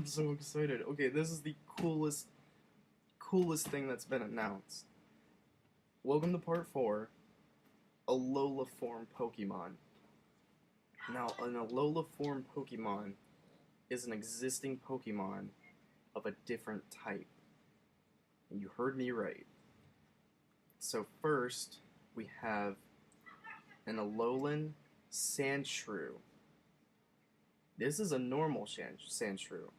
I'm so excited. Okay, this is the coolest thing that's been announced. Welcome to part 4, Alola form Pokemon. Now, an Alola form Pokemon is an existing Pokemon of a different type. And you heard me right. So first, we have an Alolan Sandshrew. This is a normal Sandshrew.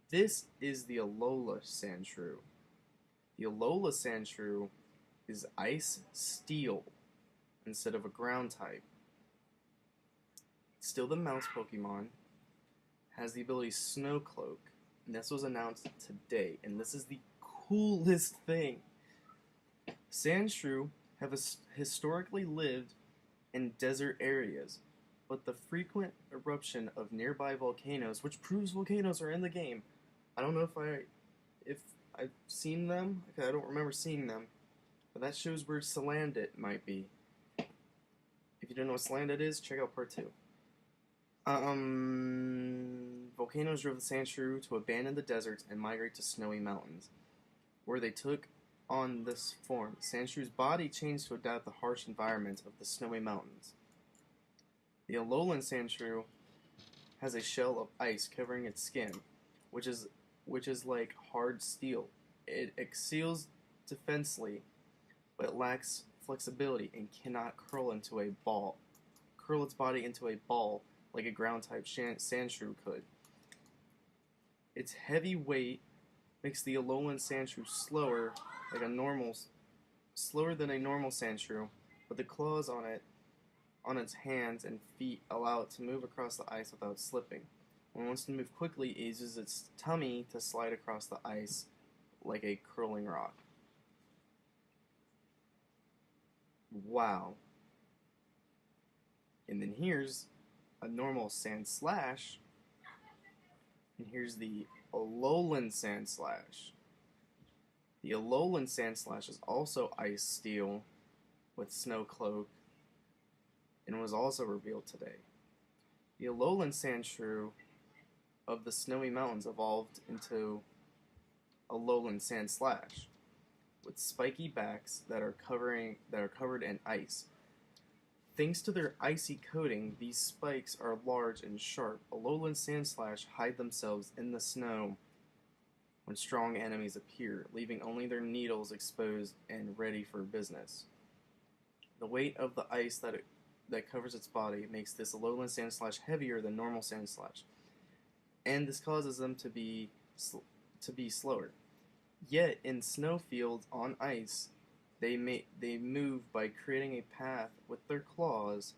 This is the Alola Sandshrew. The Alola Sandshrew is Ice Steel instead of a ground type. Still the mouse Pokemon, has the ability Snow Cloak, and this was announced today, and this is the coolest thing. Sandshrew have historically lived in desert areas, but the frequent eruption of nearby volcanoes, which proves volcanoes are in the game. I don't know if I've seen them. Okay, I don't remember seeing them, but that shows where Salandit might be. If you don't know what Salandit is, check out part 2. Volcanoes drove the Sandshrew to abandon the deserts and migrate to snowy mountains, where they took on this form. Sandshrew's body changed to adapt the harsh environment of the snowy mountains. The Alolan Sandshrew has a shell of ice covering its skin, which is like hard steel. It excels defensively, but lacks flexibility and cannot curl its body into a ball like a ground-type Sandshrew could. Its heavy weight makes the Alolan Sandshrew slower than a normal Sandshrew, but the claws on its hands and feet allow it to move across the ice without slipping. When it wants to move quickly, it uses its tummy to slide across the ice like a curling rock. Wow. And then here's a normal Sandslash, and here's the Alolan Sandslash. The Alolan Sandslash is also Ice Steel with Snow Cloak, and was also revealed today. The Alolan Sandshrew of the Snowy Mountains evolved into Alolan Sandslash, with spiky backs that are covered in ice. Thanks to their icy coating, these spikes are large and sharp. Alolan Sandslash hide themselves in the snow when strong enemies appear, leaving only their needles exposed and ready for business. The weight of the ice that covers its body makes this Alolan Sandslash heavier than normal Sandslash, and this causes them to be slower. Yet in snowfields on ice, they move by creating a path with their claws,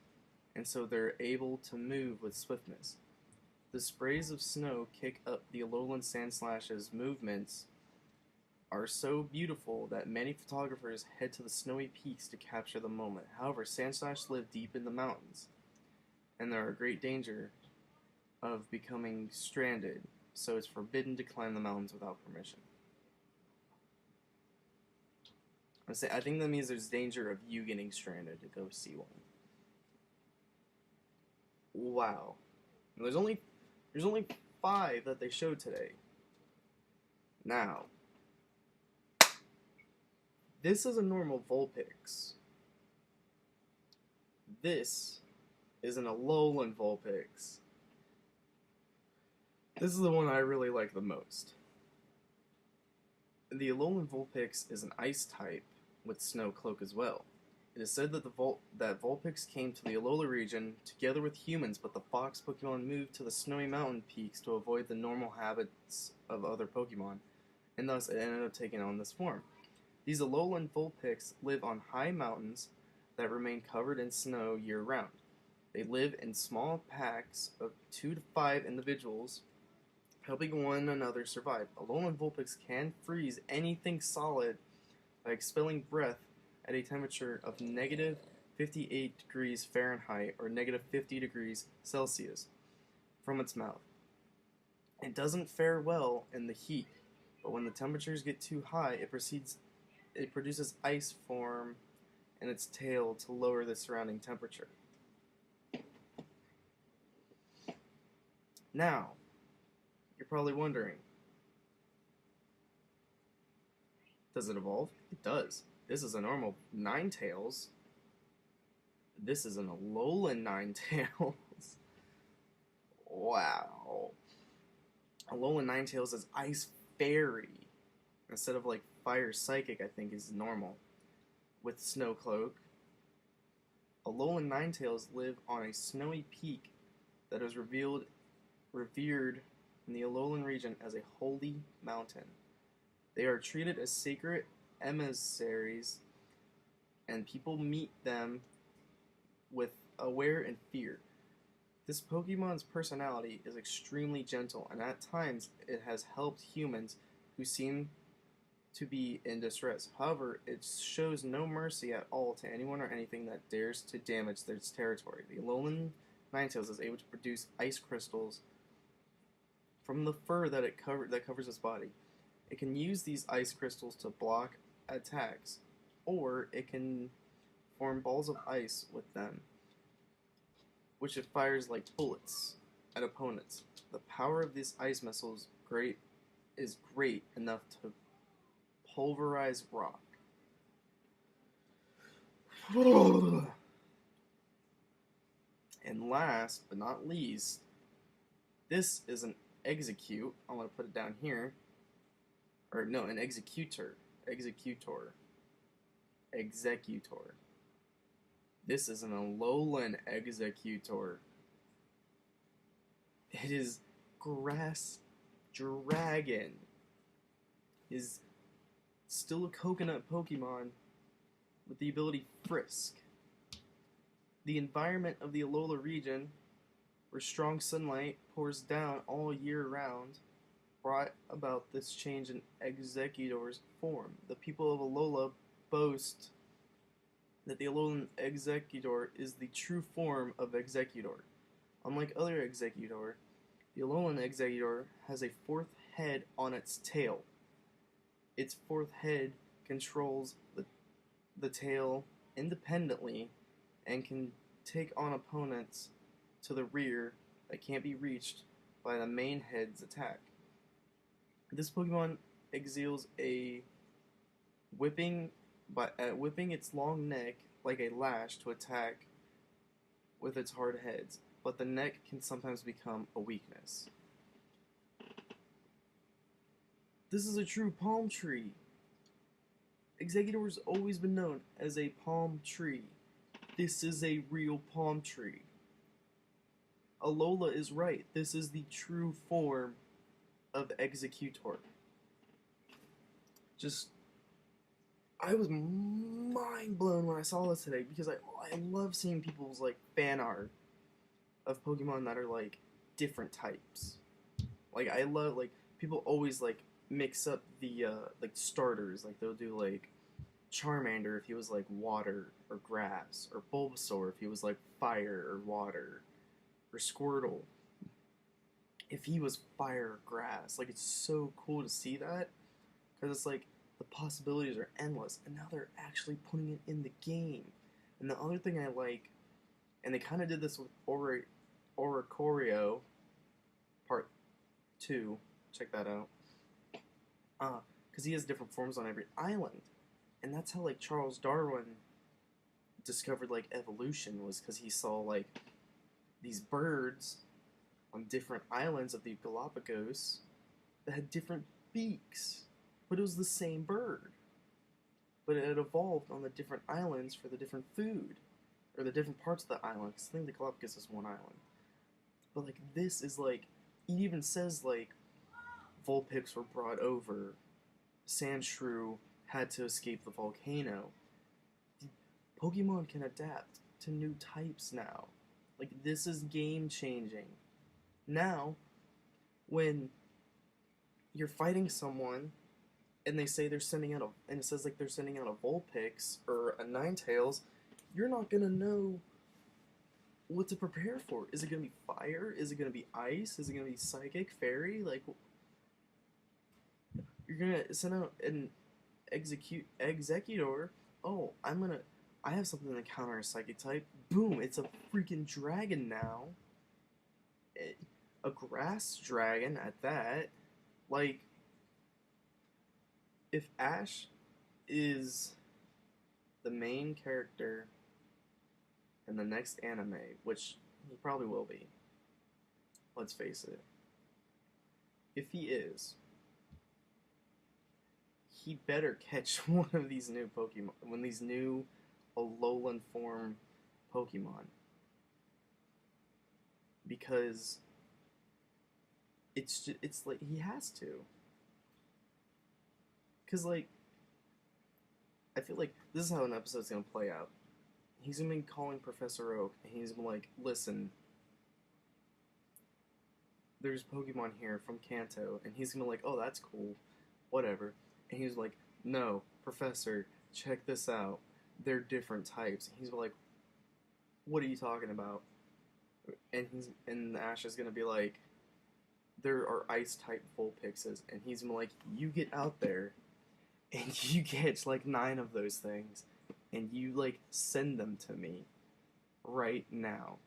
and so they're able to move with swiftness. The sprays of snow kick up the Alolan Sandslash's movements are so beautiful that many photographers head to the snowy peaks to capture the moment. However, Sandslash live deep in the mountains, and there are great danger of becoming stranded, so it's forbidden to climb the mountains without permission. I think that means there's danger of you getting stranded to go see one. Wow. And there's only 5 that they showed today. Now, this is a normal Vulpix. This is an Alolan Vulpix. This is the one I really like the most. The Alolan Vulpix is an ice type with Snow Cloak as well. It is said that Vulpix came to the Alola region together with humans, but the fox Pokemon moved to the snowy mountain peaks to avoid the normal habits of other Pokemon, and thus it ended up taking on this form. These Alolan Vulpix live on high mountains that remain covered in snow year-round. They live in small packs of 2 to 5 individuals, helping one another survive. Alolan Vulpix can freeze anything solid by expelling breath at a temperature of negative 58 degrees Fahrenheit or negative 50 degrees Celsius from its mouth. It doesn't fare well in the heat, but when the temperatures get too high, it produces ice form in its tail to lower the surrounding temperature. Now, You're probably wondering, does it evolve? It does. This is a normal Ninetales. This is an Alolan Ninetales. Wow. Alolan Ninetales is Ice Fairy. Instead of like Fire Psychic, I think is normal. With Snow Cloak. Alolan Ninetales live on a snowy peak that is revered in the Alolan region as a holy mountain. They are treated as sacred emissaries, and people meet them with aware and fear. This Pokemon's personality is extremely gentle, and at times it has helped humans who seem to be in distress. However, it shows no mercy at all to anyone or anything that dares to damage its territory. The Alolan Ninetales is able to produce ice crystals from the fur that covers its body. It can use these ice crystals to block attacks, or it can form balls of ice with them, which it fires like bullets at opponents. The power of these ice missiles is great enough to pulverize rock. And last but not least, this is an Execute. I'm going to put it down here. Or no, an Executor. Executor. This is an Alolan Executor. It is Grass Dragon. Is still a coconut Pokemon with the ability Frisk. The environment of the Alola region, where strong sunlight pours down all year round, brought about this change in Executor's form. The people of Alola boast that the Alolan Executor is the true form of Executor. Unlike other Executor, the Alolan Executor has a fourth head on its tail. Its fourth head controls the tail independently and can take on opponents to the rear that can't be reached by the main head's attack. This Pokemon exhales a whipping its long neck like a lash to attack with its hard heads, but the neck can sometimes become a weakness. This is a true palm tree. Executor's always been known as a palm tree. This is a real palm tree. Alola is right. This is the true form of Executor. I was mind blown when I saw this today because I love seeing people's like fan art of Pokemon that are like different types. Like I love like people always like mix up the like starters. Like they'll do like Charmander if he was like water or grass, or Bulbasaur if he was like fire or water, or Squirtle if he was fire or grass. Like it's so cool to see that because it's like the possibilities are endless, and now they're actually putting it in the game. And the other thing I like, and they kind of did this with Oricorio Part 2, check that out, because he has different forms on every island. And that's how, like, Charles Darwin discovered, like, evolution, was because he saw, like, these birds on different islands of the Galapagos that had different beaks. But it was the same bird. But it had evolved on the different islands for the different food. Or the different parts of the island. Because I think the Galapagos is one island. But, like, this is, like... It even says, like... Vulpix were brought over. Sandshrew had to escape the volcano. Pokemon can adapt to new types now. Like, this is game-changing. Now, when you're fighting someone... and they say they're sending out and it says like they're sending out a Vulpix or a Ninetales, you're not gonna know what to prepare for. Is it gonna be fire? Is it gonna be ice? Is it gonna be psychic, fairy? Like, you're gonna send out an Executor. Oh, I have something to counter a psychic type. Boom! It's a freaking dragon now. a grass dragon at that. Like, if Ash is the main character in the next anime, which he probably will be, let's face it, if he is, he better catch one of these new Pokemon, one of these new Alolan form Pokemon. Because it's like he has to. Because, like, I feel like this is how an episode's gonna play out. He's gonna be calling Professor Oak, and he's gonna be like, listen, there's Pokemon here from Kanto, and he's gonna be like, oh, that's cool, whatever. And he's like, no, Professor, check this out. They're different types. And he's like, what are you talking about? And Ash is gonna be like, there are ice type Vulpixes, and he's gonna be like, you get out there, and you catch like 9 of those things, and you like send them to me right now.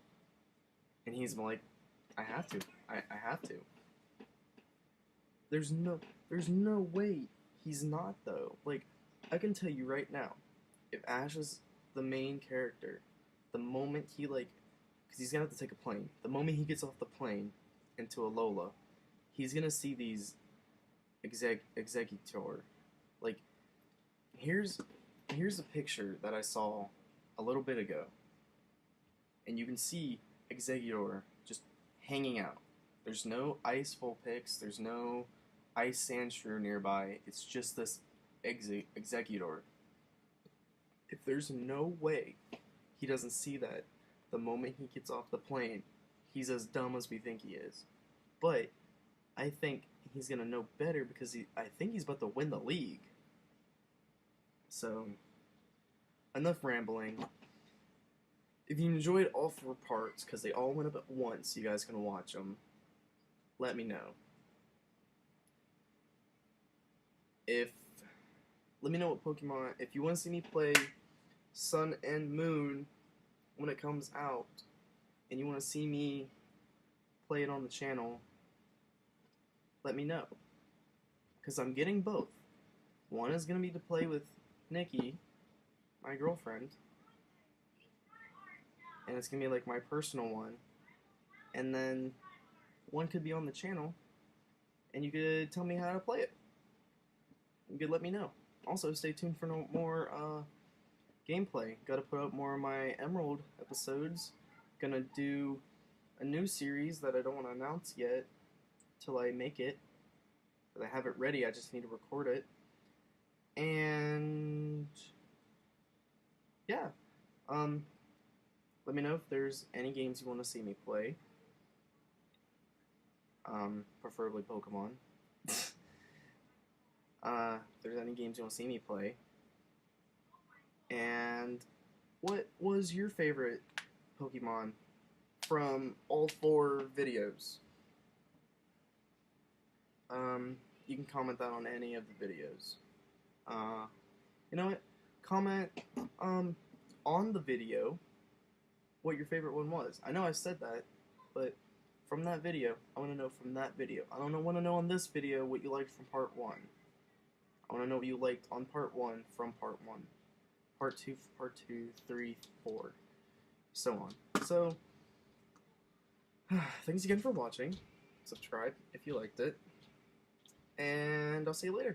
And he's like, I have to. I have to. There's no way he's not though. Like, I can tell you right now, if Ash is the main character, the moment he like, because he's gonna have to take a plane. The moment he gets off the plane into Alola, he's gonna see these Exeggutor. Like, here's a picture that I saw a little bit ago, and you can see Exeggutor just hanging out. There's no ice Vulpix, there's no ice Sandshrew nearby, it's just this Exeggutor. If there's no way he doesn't see that the moment he gets off the plane, he's as dumb as we think he is. But I think he's gonna know better because I think he's about to win the league. So, enough rambling. If you enjoyed all 4 parts, because they all went up at once, you guys can watch them, let me know. Let me know what Pokemon, if you want to see me play Sun and Moon when it comes out, and you want to see me play it on the channel, let me know. Because I'm getting both. One is going to be to play with Nikki, my girlfriend, and it's going to be like my personal one. And then one could be on the channel, and you could tell me how to play it. You could let me know. Also, stay tuned for more gameplay. Gotta put up more of my Emerald episodes. Gonna do a new series that I don't want to announce yet till I make it. But I have it ready, I just need to record it. And yeah. Let me know if there's any games you want to see me play. Preferably Pokemon. If there's any games you want to see me play. And what was your favorite Pokemon from all 4 videos? You can comment that on any of the videos. You know what? Comment on the video what your favorite one was. I know I said that, but from that video, I want to know from that video. I don't want to know on this video what you liked from part 1. I want to know what you liked on part 1 from part 1. Part 2, part 2, 3, 4, so on. So, thanks again for watching. Subscribe if you liked it. And I'll see you later.